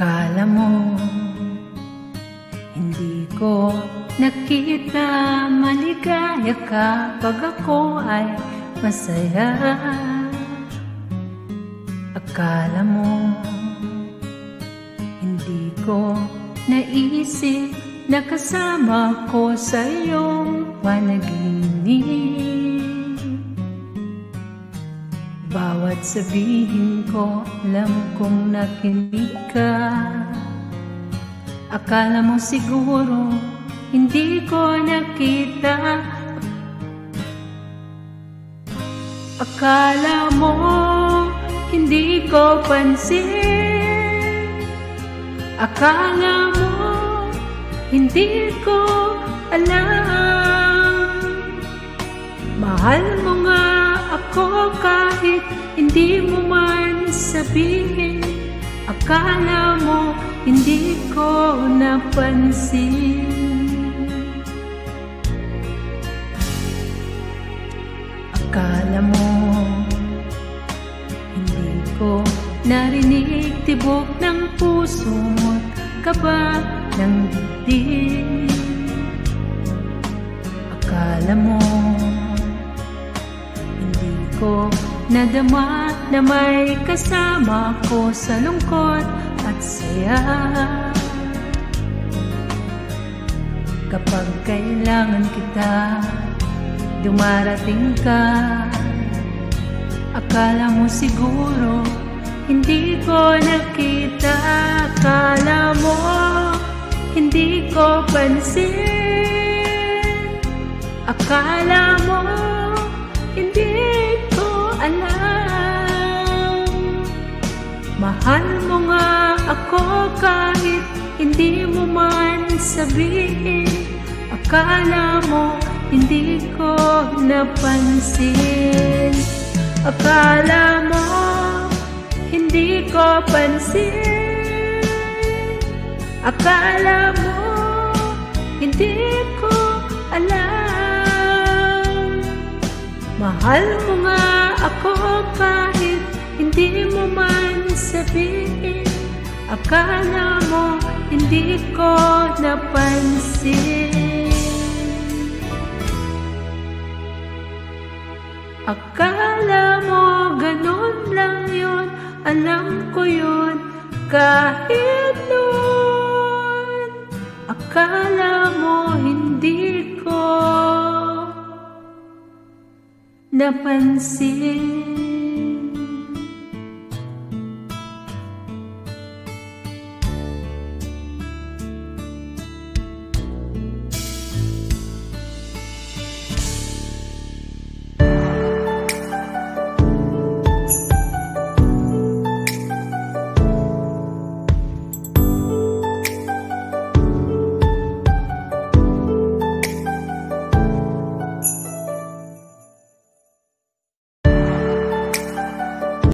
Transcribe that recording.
Akala mo hindi ko nakita maligaya ka pag ako ay masaya. Akala mo hindi ko naisip na kasama ko sa iyong panaginip. Bawat sabihin ko, alam kong nakinig ka. Akala mo siguro hindi ko nakita. Akala mo hindi ko pansin. Akala mo hindi ko alam. Mahal mo nga ako kahit hindi mo man sabihin. Akala mo hindi ko napansin. Akala mo hindi ko narinig tibok ng puso mo't kaba ng dibdib. Akala mo hindi ko nadama na may kasama ko sa lungkot at saya. Kapag kailangan kita, dumarating ka. Akala mo siguro hindi ko nakita. Akala mo hindi ko pansin. Akala mo hindi ko alam. Mahal mo nga ako kahit hindi mo man sabihin. Akala mo hindi ko napansin. Akala mo hindi ko pansin. Akala mo hindi ko alam. Mahal mo nga ako kahit hindi mo man sabihin. Akala mo hindi ko napansin. Akala mo ganun lang yun. Alam ko yun kahit noon. Akala mo hindi ko napansin.